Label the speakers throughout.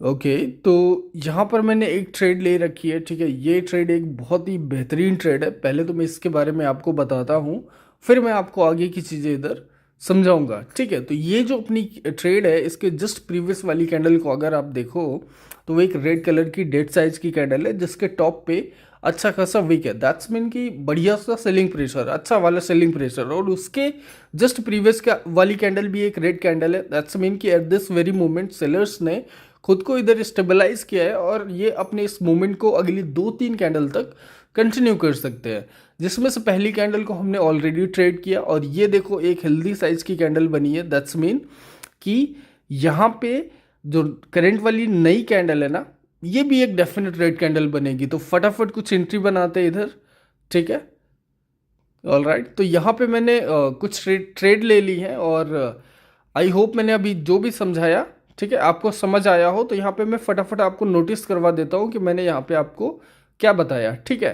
Speaker 1: Okay, तो यहाँ पर मैंने एक ट्रेड ले रखी है। ठीक है, ये ट्रेड एक बहुत ही बेहतरीन ट्रेड है। पहले तो मैं इसके बारे में आपको बताता हूँ, फिर मैं आपको आगे की चीज़ें इधर समझाऊंगा। ठीक है, तो ये जो अपनी ट्रेड है, इसके जस्ट प्रीवियस वाली कैंडल को अगर आप देखो तो वो एक रेड कलर की डेड साइज की कैंडल है, जिसके टॉप पे अच्छा खासा विक है। दैट्स मीन कि बढ़िया सा सेलिंग प्रेशर, अच्छा वाला सेलिंग प्रेशर। और उसके जस्ट प्रीवियस का वाली कैंडल भी एक रेड कैंडल है। दैट्स मीन कि at this very moment sellers ने खुद को इधर स्टेबलाइज किया है और ये अपने इस मूवमेंट को अगली 2-3 कैंडल तक कंटिन्यू कर सकते हैं, जिसमें से पहली कैंडल को हमने ऑलरेडी ट्रेड किया और ये देखो एक हेल्दी साइज की कैंडल बनी है। दैट्स मीन कि यहाँ पे जो करंट वाली नई कैंडल है ना, ये भी एक डेफिनेट रेड कैंडल बनेगी। तो फटाफट कुछ एंट्री बनाते हैं इधर। ठीक है, ऑल राइट। तो यहाँ पे मैंने कुछ ट्रेड ले ली है और आई होप मैंने अभी जो भी समझाया, ठीक है, आपको समझ आया हो। तो यहाँ पे मैं फटाफट आपको नोटिस करवा देता हूँ कि मैंने यहाँ पे आपको क्या बताया। ठीक है,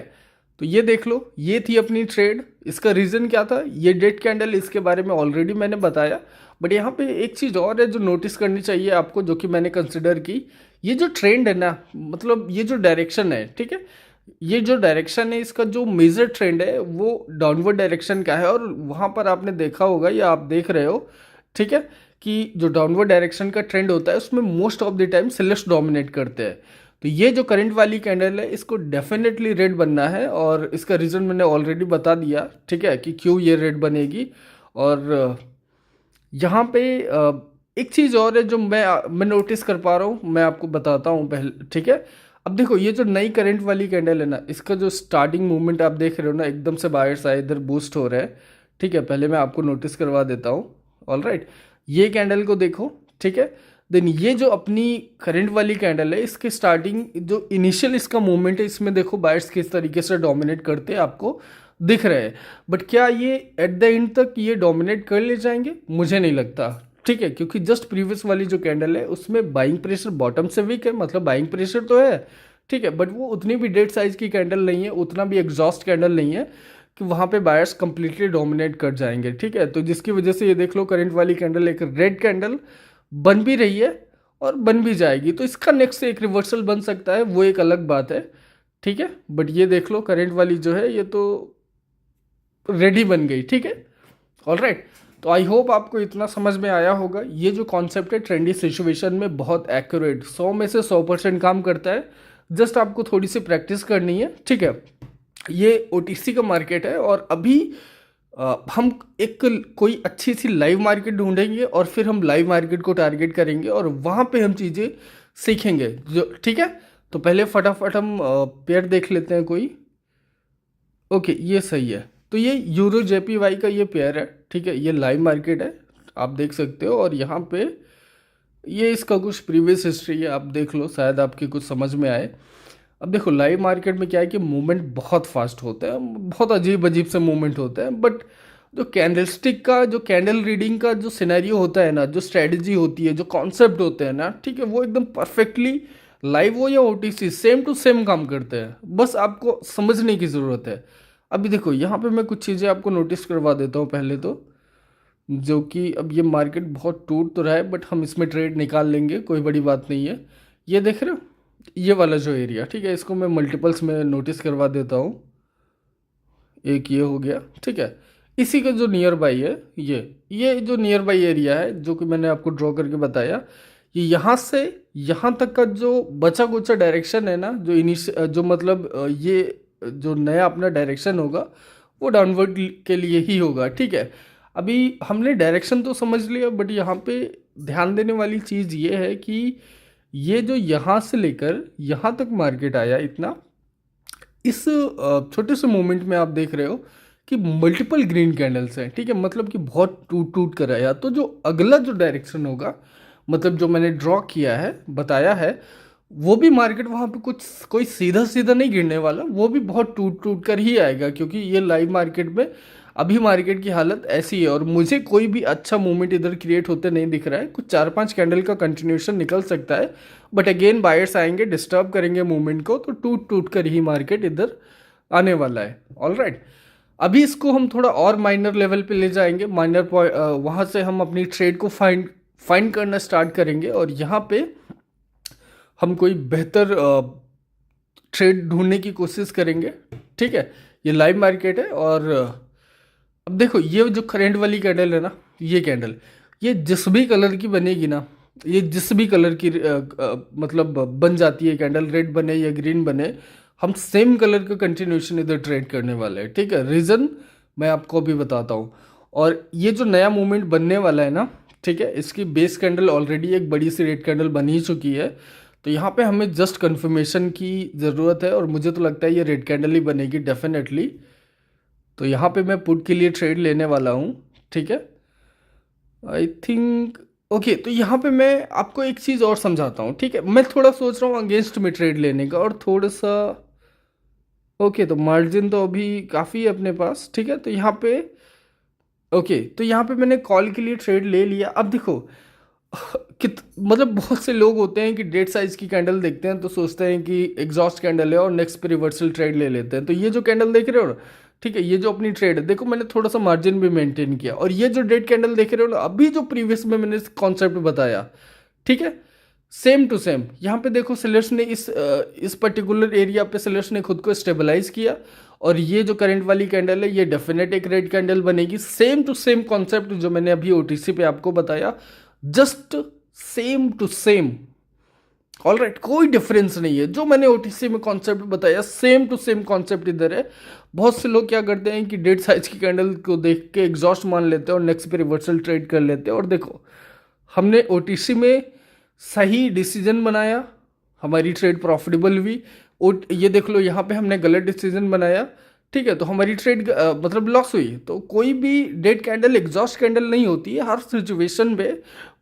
Speaker 1: तो ये देख लो, ये थी अपनी ट्रेड। इसका रीज़न क्या था, ये डेड कैंडल, इसके बारे में ऑलरेडी मैंने बताया। बट यहाँ पे एक चीज़ और है जो नोटिस करनी चाहिए आपको, जो कि मैंने कंसिडर की। ये जो ट्रेंड है ना, मतलब ये जो डायरेक्शन है, ठीक है, ये जो डायरेक्शन है, इसका जो मेजर ट्रेंड है वो डाउनवर्ड डायरेक्शन का है। और वहाँ पर आपने देखा होगा या आप देख रहे हो, ठीक है, कि जो डाउनवर्ड डायरेक्शन का ट्रेंड होता है उसमें most of the time sellers dominate करते हैं। तो ये जो करंट वाली कैंडल है, इसको डेफिनेटली रेड बनना है और इसका रीज़न मैंने ऑलरेडी बता दिया। ठीक है, कि क्यों ये रेड बनेगी। और यहाँ पे एक चीज़ और है जो मैं नोटिस कर पा रहा हूँ, मैं आपको बताता हूँ पहले। ठीक है, अब देखो ये जो नई करंट वाली कैंडल है ना, इसका जो स्टार्टिंग मूवमेंट आप देख रहे हो ना, एकदम से बायर्स आए, इधर बूस्ट हो रहा है। ठीक है, पहले मैं आपको नोटिस करवा देता हूँ। ऑल राइट, ये कैंडल को देखो। ठीक है, देन ये जो अपनी करंट वाली कैंडल है, इसके स्टार्टिंग जो इनिशियल इसका मूवमेंट है, इसमें देखो बायर्स किस तरीके से डोमिनेट करते हैं आपको दिख रहे हैं। बट क्या ये एट द एंड तक ये डोमिनेट कर ले जाएंगे? मुझे नहीं लगता। ठीक है, क्योंकि जस्ट प्रीवियस वाली जो कैंडल है उसमें बाइंग प्रेशर बॉटम से वीक है, मतलब बाइंग प्रेशर तो है। ठीक है, बट वो उतनी भी डेड साइज की कैंडल नहीं है, उतना भी एग्जॉस्ट कैंडल नहीं है कि वहाँ पे बायर्स कंप्लीटली डोमिनेट कर जाएंगे। ठीक है, तो जिसकी वजह से ये देख लो, करंट वाली कैंडल एक रेड कैंडल बन भी रही है और बन भी जाएगी। तो इसका नेक्स्ट एक रिवर्सल बन सकता है, वो एक अलग बात है। ठीक है, बट ये देख लो करंट वाली जो है ये तो रेडी बन गई। ठीक है, ऑल राइट। तो आई होप आपको इतना समझ में आया होगा। ये जो कॉन्सेप्ट है ट्रेंडी सिचुएशन में बहुत एक्यूरेट, 100 में से 100% काम करता है। जस्ट आपको थोड़ी सी प्रैक्टिस करनी है। ठीक है, ये ओटीसी का मार्केट है और अभी हम एक कोई अच्छी सी लाइव मार्केट ढूंढेंगे और फिर हम लाइव मार्केट को टारगेट करेंगे और वहाँ पे हम चीज़ें सीखेंगे जो। ठीक है, तो पहले फटाफट हम पेयर देख लेते हैं कोई। ओके, ये सही है। तो ये यूरो जेपीवाई का ये पेयर है। ठीक है, ये लाइव मार्केट है, आप देख सकते हो। और यहाँ पे ये इसका कुछ प्रीवियस हिस्ट्री है, आप देख लो, शायद आपके कुछ समझ में आए। अब देखो लाइव मार्केट में क्या है कि मूवमेंट बहुत फास्ट होता है, बहुत अजीब अजीब से मूवमेंट होते हैं। बट जो कैंडलस्टिक का, जो कैंडल रीडिंग का जो सिनेरियो होता है ना, जो स्ट्रेटजी होती है, जो कॉन्सेप्ट होते हैं ना, ठीक है, वो एकदम परफेक्टली लाइव हो या ओटीसी सेम टू सेम काम करते हैं। बस आपको समझने की ज़रूरत है। अभी देखो यहाँ पे मैं कुछ चीज़ें आपको नोटिस करवा देता हूँ पहले तो, जो कि अब ये मार्केट बहुत टूट तो रहा है बट हम इसमें ट्रेड निकाल लेंगे, कोई बड़ी बात नहीं है। ये देख रहे हो, ये वाला जो एरिया, ठीक है, इसको मैं मल्टीपल्स में नोटिस करवा देता हूँ। एक ये हो गया। ठीक है, इसी का जो नियर बाई है, ये जो नियर बाई एरिया है जो कि मैंने आपको ड्रॉ करके बताया, ये यहाँ से यहाँ तक का जो बचा कुचा डायरेक्शन है ना, जो मतलब ये जो नया अपना डायरेक्शन होगा वो डाउनवर्ड के लिए ही होगा। ठीक है, अभी हमने डायरेक्शन तो समझ लिया, बट यहाँ पे ध्यान देने वाली चीज़ ये है कि ये जो यहाँ से लेकर यहाँ तक मार्केट आया इतना, इस छोटे से मोमेंट में आप देख रहे हो कि मल्टीपल ग्रीन कैंडल्स हैं। ठीक है, मतलब कि बहुत टूट टूट कर आया। तो जो अगला जो डायरेक्शन होगा, मतलब जो मैंने ड्रॉ किया है, बताया है, वो भी मार्केट वहाँ पे कुछ कोई सीधा सीधा नहीं गिरने वाला, वो भी बहुत टूट टूट कर ही आएगा। क्योंकि ये लाइव मार्केट में अभी मार्केट की हालत ऐसी है और मुझे कोई भी अच्छा मूवमेंट इधर क्रिएट होते नहीं दिख रहा है। कुछ 4-5 कैंडल का कंटिन्यूशन निकल सकता है, बट अगेन बायर्स आएंगे, डिस्टर्ब करेंगे मूवमेंट को, तो टूट टूट कर ही मार्केट इधर आने वाला है। ऑल राइट, अभी इसको हम थोड़ा और माइनर लेवल पे ले जाएंगे। माइनर पॉइंट, वहाँ से हम अपनी ट्रेड को फाइंड करना स्टार्ट करेंगे। और यहाँ पे हम कोई बेहतर ट्रेड ढूंढने की कोशिश करेंगे। ठीक है, ये लाइव मार्केट है। और अब देखो ये जो करंट वाली कैंडल है ना, ये कैंडल, ये जिस भी कलर की बनेगी ना, ये जिस भी कलर की मतलब बन जाती है कैंडल, रेड बने या ग्रीन बने, हम सेम कलर का कंटिन्यूशन इधर ट्रेड करने वाले हैं। ठीक है, रीज़न मैं आपको अभी बताता हूँ। और ये जो नया मूवमेंट बनने वाला है ना, ठीक है, इसकी बेस कैंडल ऑलरेडी एक बड़ी सी रेड कैंडल बन ही चुकी है। तो यहाँ पे हमें जस्ट कंफर्मेशन की ज़रूरत है, और मुझे तो लगता है ये रेड कैंडल ही बनेगी डेफिनेटली। तो यहाँ पे मैं पुट के लिए ट्रेड लेने वाला हूँ। ठीक है, आई थिंक ओके। तो यहाँ पे मैं आपको एक चीज़ और समझाता हूँ। ठीक है, मैं थोड़ा सोच रहा हूँ अगेंस्ट में ट्रेड लेने का, और थोड़ा सा ओके। तो मार्जिन तो अभी काफ़ी है अपने पास। ठीक है, तो यहाँ पे ओके, तो यहाँ पे मैंने कॉल के लिए ट्रेड ले लिया। अब देखो मतलब बहुत से लोग होते हैं कि डेट साइज की कैंडल देखते हैं तो सोचते हैं कि एग्जॉस्ट कैंडल है और नेक्स्ट पे रिवर्सल ट्रेड ले लेते हैं। तो ये जो कैंडल देख रहे हो ना, ठीक है, ये जो अपनी ट्रेड है, देखो मैंने थोड़ा सा मार्जिन भी मेंटेन किया। और ये जो डेट कैंडल देख रहे हो ना, अभी जो प्रीवियस में मैंने कॉन्सेप्ट बताया, ठीक है, सेम टू सेम यहाँ पे देखो सेलर्स ने इस पर्टिकुलर एरिया पे सेलर्स ने खुद को स्टेबलाइज किया। और ये जो करंट वाली कैंडल है, ये डेफिनेट एक रेड कैंडल बनेगी। सेम टू सेम कॉन्सेप्ट जो मैंने अभी ओटीसी पे आपको बताया, just same to same. All right, कोई डिफरेंस नहीं है। जो मैंने ओटीसी में कॉन्सेप्ट बताया, सेम टू सेम कॉन्सेप्ट इधर है। बहुत से लोग क्या करते हैं कि डेट साइज की कैंडल को देख के एग्जॉस्ट मान लेते हैं और नेक्स्ट पे रिवर्सल ट्रेड कर लेते हैं। और देखो हमने ओटीसी में सही डिसीजन बनाया, हमारी ट्रेड प्रॉफिटेबल हुई। और ये देख लो यहाँ पे हमने गलत डिसीजन बनाया, ठीक है, तो हमारी ट्रेड मतलब लॉस हुई। तो कोई भी डेड कैंडल एग्जॉस्ट कैंडल नहीं होती है, हर सिचुएशन पे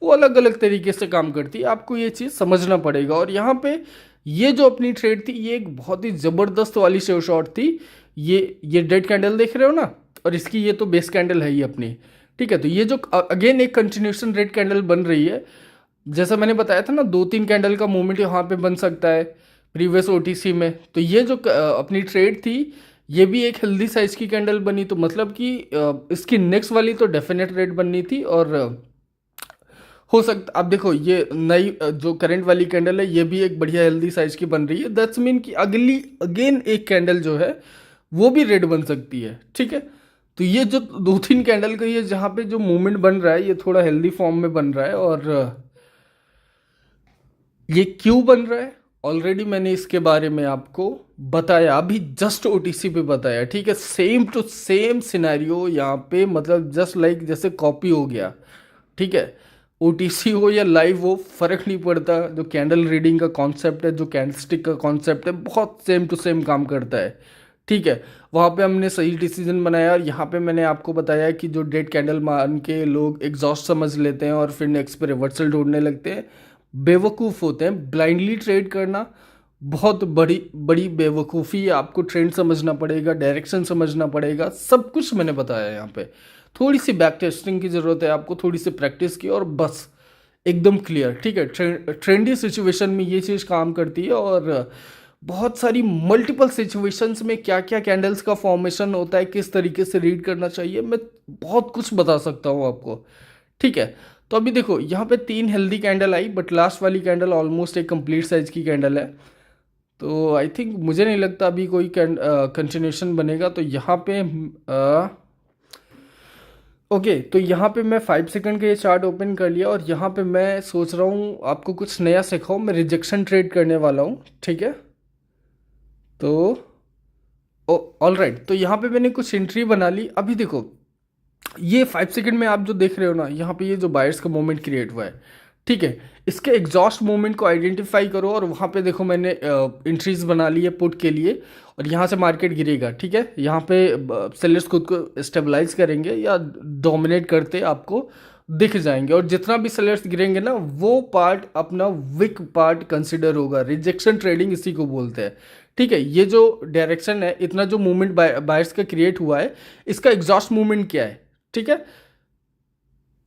Speaker 1: वो अलग अलग तरीके से काम करती है। आपको ये चीज़ समझना पड़ेगा। और यहाँ पे ये जो अपनी ट्रेड थी, ये एक बहुत ही ज़बरदस्त वाली शेव शॉट थी। ये डेड कैंडल देख रहे हो ना, और इसकी ये तो बेस कैंडल है ही अपनी। ठीक है, तो ये जो अगेन एक कंटिन्यूशन रेड कैंडल बन रही है, जैसा मैंने बताया था ना, 2-3 कैंडल का मूवमेंट यहाँ पे बन सकता है प्रीवियस ओटीसी में। तो ये जो अपनी ट्रेड थी, ये भी एक हेल्दी साइज की कैंडल बनी। तो मतलब कि इसकी नेक्स्ट वाली तो डेफिनेट रेट बननी थी। और हो सकता, अब देखो ये नई जो करंट वाली कैंडल है, ये भी एक बढ़िया हेल्दी साइज की बन रही है। दैट्स मीन कि अगली अगेन एक कैंडल जो है वो भी रेड बन सकती है। ठीक है, तो ये जो 2-3 कैंडल का ये जहाँ पे जो मूवमेंट बन रहा है, ये थोड़ा हेल्दी फॉर्म में बन रहा है। और ये क्यों बन रहा है, ऑलरेडी मैंने इसके बारे में आपको बताया, अभी जस्ट ओटीसी पे बताया। ठीक है, सेम टू सेम सिनेरियो यहाँ पे, मतलब जस्ट लाइक जैसे कॉपी हो गया। ठीक है, ओटीसी हो या लाइव हो, फर्क नहीं पड़ता। जो कैंडल रीडिंग का कॉन्सेप्ट है, जो कैंडलस्टिक का कॉन्सेप्ट है, बहुत सेम टू सेम काम करता है। ठीक है, वहाँ पे हमने सही डिसीजन बनाया। और यहाँ पे मैंने आपको बताया कि जो डेड कैंडल मान के लोग एग्जॉस्ट समझ लेते हैं और फिर नेक्स्ट पे रिवर्सल ढूंढने लगते हैं, बेवकूफ़ होते हैं। ब्लाइंडली ट्रेड करना बहुत बड़ी बड़ी बेवकूफ़ी है। आपको ट्रेंड समझना पड़ेगा, डायरेक्शन समझना पड़ेगा, सब कुछ मैंने बताया यहाँ पे। थोड़ी सी बैक टेस्टिंग की ज़रूरत है आपको, थोड़ी सी प्रैक्टिस की, और बस एकदम क्लियर। ठीक है, ट्रेंडी सिचुएशन में ये चीज़ काम करती है। और बहुत सारी मल्टीपल सिचुएशंस में क्या क्या कैंडल्स का फॉर्मेशन होता है, किस तरीके से रीड करना चाहिए, मैं बहुत कुछ बता सकता हूँ आपको। ठीक है, तो अभी देखो यहाँ पे 3 healthy candle I, but last वाली कैंडल ऑलमोस्ट एक कंप्लीट साइज की कैंडल है। तो आई थिंक मुझे नहीं लगता अभी कोई कंटिन्यूशन बनेगा। तो यहाँ पे ओके, तो यहाँ पे मैं 5 सेकंड का ये चार्ट ओपन कर लिया। और यहाँ पे मैं सोच रहा हूँ आपको कुछ नया सिखाऊँ। मैं रिजेक्शन ट्रेड करने वाला हूँ। ठीक है, तो ऑल राइट, तो यहाँ पे मैंने कुछ एंट्री बना ली। अभी देखो ये 5 सेकंड में आप जो देख रहे हो ना, यहाँ पे ये जो बायर्स का मोमेंट क्रिएट हुआ है, ठीक है, इसके एग्जॉस्ट मोमेंट को आइडेंटिफाई करो। और वहाँ पे देखो मैंने एंट्रीज बना ली है पुट के लिए। और यहाँ से मार्केट गिरेगा। ठीक है, यहाँ पे सेलर्स खुद को स्टेबलाइज करेंगे या डोमिनेट करते आपको दिख जाएंगे। और जितना भी सेलर्स गिरेंगे ना, वो पार्ट अपना वीक पार्ट कंसिडर होगा। रिजेक्शन ट्रेडिंग इसी को बोलते हैं। ठीक है, ये जो डायरेक्शन है, इतना जो मूवमेंट बायर्स का क्रिएट हुआ है, इसका एग्जॉस्ट मूवमेंट क्या है? ठीक है,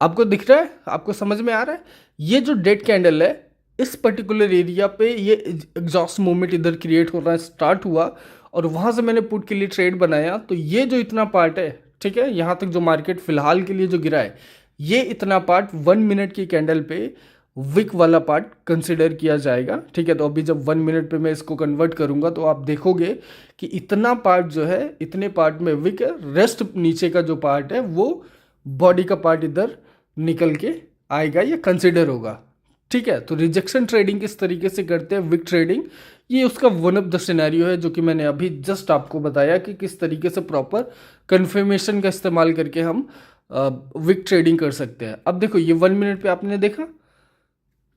Speaker 1: आपको दिख रहा है, आपको समझ में आ रहा है? ये जो डेड कैंडल है, इस पर्टिकुलर एरिया पे ये एग्जॉस्ट मूवमेंट इधर क्रिएट होना स्टार्ट हुआ। और वहां से मैंने पुट के लिए ट्रेड बनाया। तो ये जो इतना पार्ट है, ठीक है, यहां तक जो मार्केट फिलहाल के लिए जो गिरा है, ये इतना पार्ट 1 मिनट की कैंडल पे विक वाला पार्ट कंसिडर किया जाएगा। ठीक है, तो अभी जब 1 मिनट पे मैं इसको कन्वर्ट करूंगा तो आप देखोगे कि इतना पार्ट जो है, इतने पार्ट में विक है, रेस्ट नीचे का जो पार्ट है वो बॉडी का पार्ट इधर निकल के आएगा या कंसिडर होगा। ठीक है, तो रिजेक्शन ट्रेडिंग किस तरीके से करते हैं, विक ट्रेडिंग, ये उसका वन ऑफ द सिनेरियो है जो कि मैंने अभी जस्ट आपको बताया कि किस तरीके से प्रॉपर कन्फर्मेशन का इस्तेमाल करके हम विक ट्रेडिंग कर सकते हैं। अब देखो ये 1 मिनट पे आपने देखा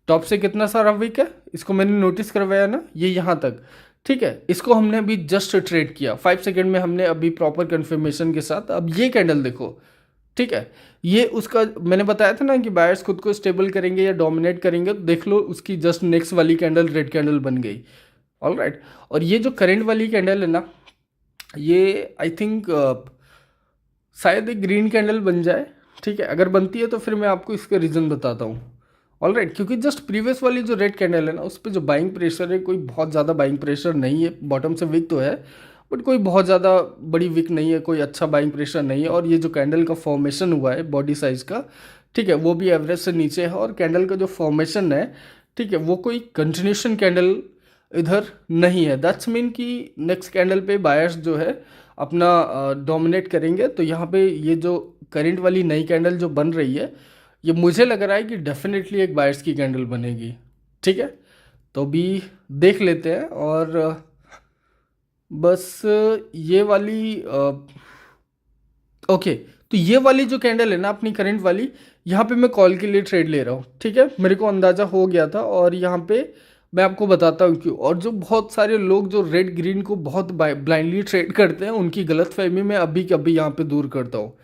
Speaker 1: टॉप से कितना सारा विक है, इसको मैंने नोटिस करवाया ना, ये यहाँ तक। ठीक है, इसको हमने अभी जस्ट ट्रेड किया 5 सेकेंड में, हमने अभी प्रॉपर कन्फर्मेशन के साथ। अब ये कैंडल देखो, ठीक है, ये उसका मैंने बताया था ना कि बायर्स खुद को स्टेबल करेंगे या डोमिनेट करेंगे, तो देख लो उसकी जस्ट नेक्स्ट वाली कैंडल रेड कैंडल बन गई। ऑल राइट, और ये जो करंट वाली कैंडल है ना, ये आई थिंक शायद एक ग्रीन कैंडल बन जाए। ठीक है, अगर बनती है तो फिर मैं आपको इसका रीज़न बताता हूँ। ऑल राइट, क्योंकि जस्ट प्रीवियस वाली जो रेड कैंडल है ना, उस पर जो बाइंग प्रेशर है, कोई बहुत ज़्यादा बाइंग प्रेशर नहीं है। बॉटम से विक तो है बट कोई बहुत ज़्यादा बड़ी विक नहीं है, कोई अच्छा बाइंग प्रेशर नहीं है। और ये जो कैंडल का फॉर्मेशन हुआ है बॉडी साइज का, ठीक है, वो भी एवरेज से नीचे है। और कैंडल का जो फॉर्मेशन है, ठीक है, वो कोई कंटिन्यूशन कैंडल इधर नहीं है। दैट्स मीन कि नेक्स्ट कैंडल पे बायर्स जो है अपना डोमिनेट करेंगे। तो यहाँ पे ये जो करंट वाली नई कैंडल जो बन रही है, ये मुझे लग रहा है कि डेफिनेटली एक बायर्स की कैंडल बनेगी। ठीक है, तो अभी देख लेते हैं। और बस ये वाली ओके, तो ये वाली जो कैंडल है ना अपनी करंट वाली, यहाँ पे मैं कॉल के लिए ट्रेड ले रहा हूँ। ठीक है, मेरे को अंदाज़ा हो गया था और यहाँ पे मैं आपको बताता हूँ क्यों। और जो बहुत सारे लोग जो रेड ग्रीन को बहुत ब्लाइंडली ट्रेड करते हैं, उनकी गलतफहमी मैं अभी कभी यहाँ पे दूर करता हूँ।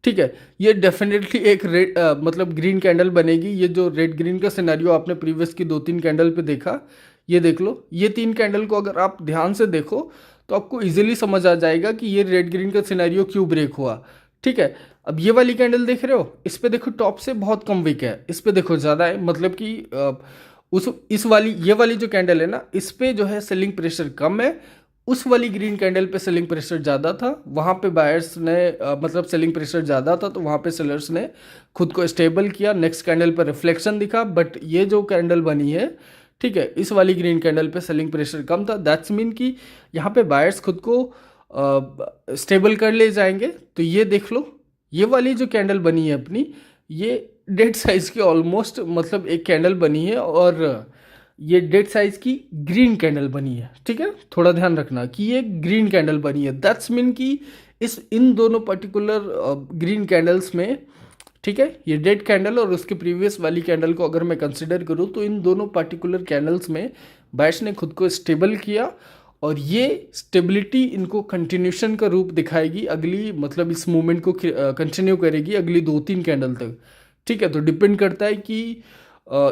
Speaker 1: ठीक है, ये डेफिनेटली एक रेड मतलब ग्रीन कैंडल बनेगी। ये जो रेड ग्रीन का सिनेरियो आपने प्रीवियस की 2-3 कैंडल पे देखा, ये देख लो, ये 3 कैंडल को अगर आप ध्यान से देखो तो आपको इजीली समझ आ जाएगा कि ये रेड ग्रीन का सिनेरियो क्यों ब्रेक हुआ। ठीक है, अब ये वाली कैंडल देख रहे हो, इस पे देखो टॉप से बहुत कम विक है, इस पे देखो ज़्यादा है। मतलब कि उस इस वाली ये वाली जो कैंडल है ना, इस पे जो है सेलिंग प्रेशर कम है। उस वाली ग्रीन कैंडल पे सेलिंग प्रेशर ज़्यादा था, वहाँ पे बायर्स ने मतलब सेलिंग प्रेशर ज़्यादा था तो वहाँ पे सेलर्स ने खुद को स्टेबल किया। नेक्स्ट कैंडल पर रिफ्लेक्शन दिखा। बट ये जो कैंडल बनी है, ठीक है, इस वाली ग्रीन कैंडल पे सेलिंग प्रेशर कम था। दैट्स मीन कि यहाँ पे बायर्स खुद को स्टेबल कर ले जाएंगे। तो ये देख लो, ये वाली जो कैंडल बनी है अपनी, ये डेड साइज की ऑलमोस्ट मतलब एक कैंडल बनी है और ये डेड साइज की ग्रीन कैंडल बनी है। ठीक है, थोड़ा ध्यान रखना कि ये ग्रीन कैंडल बनी है। दैट्स मीन कि इन दोनों पर्टिकुलर ग्रीन कैंडल्स में, ठीक है, ये डेड कैंडल और उसके प्रीवियस वाली कैंडल को अगर मैं कंसिडर करूँ तो इन दोनों पर्टिकुलर कैंडल्स में बायर्स ने खुद को स्टेबल किया और ये स्टेबिलिटी इनको कंटिन्यूशन का रूप दिखाएगी अगली, मतलब इस मूवमेंट को कंटिन्यू करेगी अगली 2-3 कैंडल तक। ठीक है, तो डिपेंड करता है कि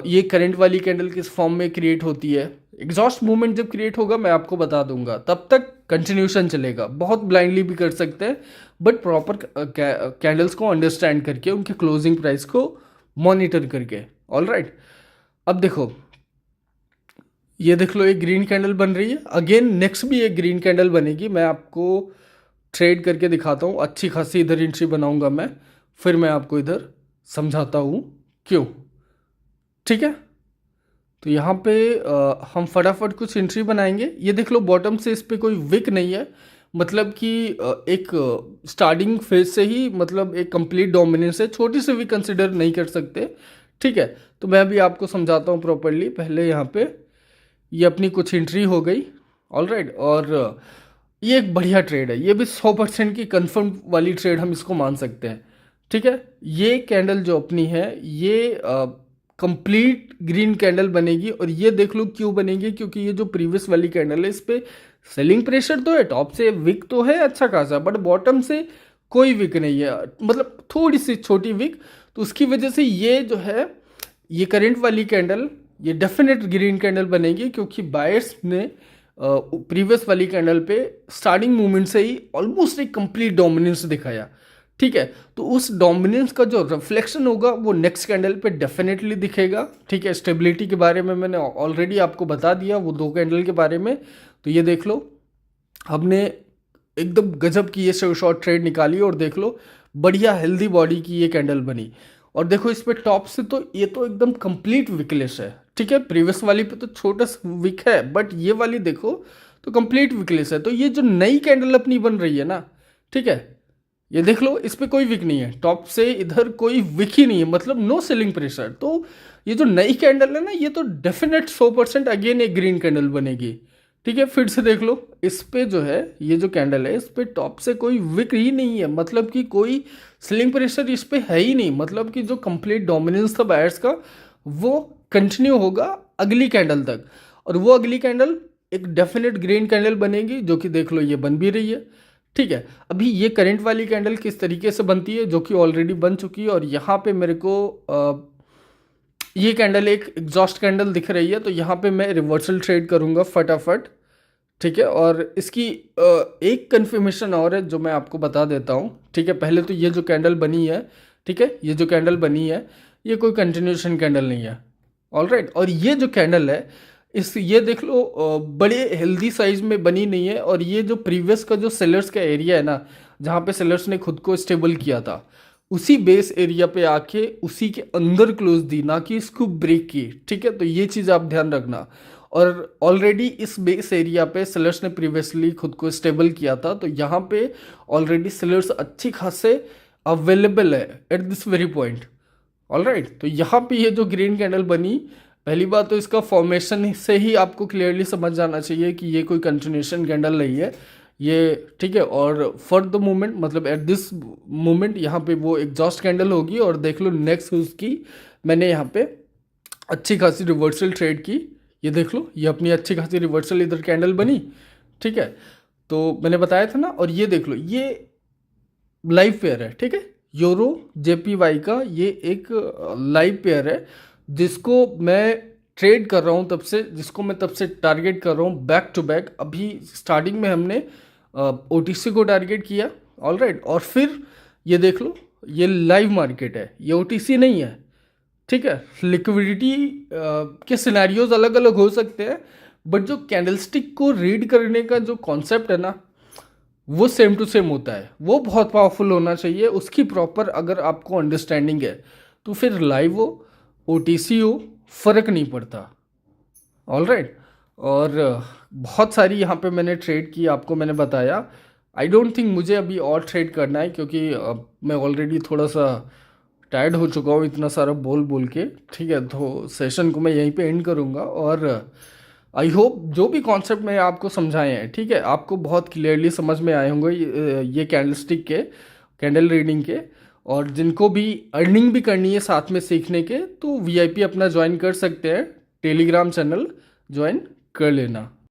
Speaker 1: ये करंट वाली कैंडल किस फॉर्म में क्रिएट होती है। एग्जॉस्ट मूवमेंट जब क्रिएट होगा मैं आपको बता दूंगा, तब तक कंटिन्यूशन चलेगा। बहुत ब्लाइंडली भी कर सकते हैं बट प्रॉपर कैंडल्स को अंडरस्टैंड करके, उनके क्लोजिंग प्राइस को मॉनिटर करके। ऑल राइट, अब देखो, ये देख लो एक ग्रीन कैंडल बन रही है। अगेन नेक्स्ट भी एक ग्रीन कैंडल बनेगी, मैं आपको ट्रेड करके दिखाता हूँ। अच्छी खासी इधर एंट्री बनाऊंगा मैं, फिर मैं आपको इधर समझाता हूँ क्यों। ठीक है, तो यहाँ पे हम फटाफट कुछ एंट्री बनाएंगे। ये देख लो बॉटम से इस पर कोई विक नहीं है, मतलब कि एक स्टार्टिंग फेज से ही मतलब एक कंप्लीट डोमिनेंस है, छोटी सी भी कंसिडर नहीं कर सकते। ठीक है, तो मैं अभी आपको समझाता हूँ प्रॉपरली। पहले यहाँ पे ये अपनी कुछ एंट्री हो गई। ऑल राइट, और ये एक बढ़िया ट्रेड है, ये भी 100% की कंफर्म वाली ट्रेड हम इसको मान सकते हैं। ठीक है, ये कैंडल जो अपनी है ये कंप्लीट ग्रीन कैंडल बनेगी। और ये देख लो क्यों बनेगी, क्योंकि ये जो प्रीवियस वाली कैंडल है इस पर सेलिंग प्रेशर तो है, टॉप से विक तो है अच्छा खासा, बट बॉटम से कोई विक नहीं है, मतलब थोड़ी सी छोटी विक। तो उसकी वजह से ये जो है, ये करंट वाली कैंडल ये डेफिनेट ग्रीन कैंडल बनेगी, क्योंकि बायर्स ने प्रीवियस वाली कैंडल पे स्टार्टिंग मूवमेंट से ही ऑलमोस्ट एक कंप्लीट डोमिनेंस दिखाया। ठीक है, तो उस डोमिनेंस का जो रिफ्लेक्शन होगा वो नेक्स्ट कैंडल पे डेफिनेटली दिखेगा। ठीक है, स्टेबिलिटी के बारे में मैंने ऑलरेडी आपको बता दिया वो 2 कैंडल के बारे में। तो ये देख लो, हमने एकदम गजब की ये शॉर्ट ट्रेड निकाली और देख लो बढ़िया हेल्दी बॉडी की ये कैंडल बनी। और देखो इस पे टॉप से तो ये तो एकदम कंप्लीट विकलेस है, ठीक है। प्रीवियस वाली पे तो छोटा सा विक है, बट ये वाली देखो तो कंप्लीट विकलेस है। तो ये जो नई कैंडल अपनी बन रही है ना, ठीक है, ये देख लो इस पे कोई विक नहीं है, टॉप से इधर कोई विक ही नहीं है, मतलब नो सेलिंग प्रेशर। तो ये जो नई कैंडल है ना, ये तो डेफिनेट 100% अगेन एक ग्रीन कैंडल बनेगी, ठीक है। फिर से देख लो इस पे जो है, ये जो कैंडल है इस पे टॉप से कोई विक ही नहीं है, मतलब कि कोई सेलिंग प्रेशर इस पे है ही नहीं, मतलब कि जो कंप्लीट डोमिनेंस था बायर्स का वो कंटिन्यू होगा अगली कैंडल तक। और वो अगली कैंडल एक डेफिनेट ग्रीन कैंडल बनेगी, जो कि देख लो ये बन भी रही है, ठीक है। अभी ये करंट वाली कैंडल किस तरीके से बनती है, जो कि ऑलरेडी बन चुकी है, और यहाँ पे मेरे को ये कैंडल एक एग्जॉस्ट कैंडल दिख रही है, तो यहाँ पे मैं रिवर्सल ट्रेड करूँगा फटाफट, ठीक है। और इसकी एक कन्फर्मेशन और है जो मैं आपको बता देता हूँ, ठीक है। पहले तो ये जो कैंडल बनी है, ठीक है, ये जो कैंडल बनी है ये कोई कंटिन्यूशन कैंडल नहीं है, ऑल राइट। और ये जो कैंडल है इस ये देख लो बड़े हेल्दी साइज में बनी नहीं है, और ये जो प्रीवियस का जो सेलर्स का एरिया है ना, जहाँ पे सेलर्स ने खुद को स्टेबल किया था, उसी बेस एरिया पे आके उसी के अंदर क्लोज दी, ना कि इसको ब्रेक की, ठीक है। तो ये चीज़ आप ध्यान रखना। और ऑलरेडी इस बेस एरिया पे सेलर्स ने प्रीवियसली खुद को स्टेबल किया था, तो यहाँ पे ऑलरेडी सेलर्स अच्छी खासे अवेलेबल है at this very point, all right. तो यहाँ पे ये जो ग्रीन कैंडल बनी, पहली बात तो इसका फॉर्मेशन से ही आपको क्लियरली समझ जाना चाहिए कि ये कोई कंटिन्यूशन कैंडल नहीं है ये, ठीक है। और फॉर द मोमेंट मतलब एट दिस मोमेंट यहाँ पे वो एग्जॉस्ट कैंडल होगी, और देख लो नेक्स्ट उसकी मैंने यहाँ पे अच्छी खासी रिवर्सल ट्रेड की, ये देख लो ये अपनी अच्छी खासी रिवर्सल इधर कैंडल बनी, ठीक है। तो मैंने बताया था ना, और ये देख लो ये लाइव पेयर है, ठीक है, यूरो जेपीवाई का ये एक लाइव पेयर है, जिसको मैं ट्रेड कर रहा हूँ तब से, जिसको मैं तब से टारगेट कर रहा हूँ बैक टू बैक। अभी स्टार्टिंग में हमने ओटीसी को टारगेट किया, ऑल राइट, और फिर ये देख लो ये लाइव मार्केट है, ये ओटीसी नहीं है, ठीक है। लिक्विडिटी के सिनेरियोज अलग अलग हो सकते हैं, बट जो कैंडलस्टिक को रीड करने का जो कॉन्सेप्ट है ना, वो सेम टू सेम होता है, वो बहुत पावरफुल होना चाहिए। उसकी प्रॉपर अगर आपको अंडरस्टैंडिंग है तो फिर लाइव हो ओटीसी हो फ़र्क नहीं पड़ता, ऑल राइट। और बहुत सारी यहाँ पे मैंने ट्रेड की, आपको मैंने बताया। आई डोंट थिंक मुझे अभी और ट्रेड करना है, क्योंकि मैं ऑलरेडी थोड़ा सा टायर्ड हो चुका हूँ इतना सारा बोल बोल के, ठीक है। तो सेशन को मैं यहीं पे एंड करूँगा, और आई होप जो भी कॉन्सेप्ट मैं आपको समझाए हैं, ठीक है, आपको बहुत क्लियरली समझ में आए होंगे ये कैंडलस्टिक के, कैंडल रीडिंग के। और जिनको भी अर्निंग भी करनी है साथ में सीखने के, तो वीआईपी अपना ज्वाइन कर सकते हैं, टेलीग्राम चैनल ज्वाइन कर लेना।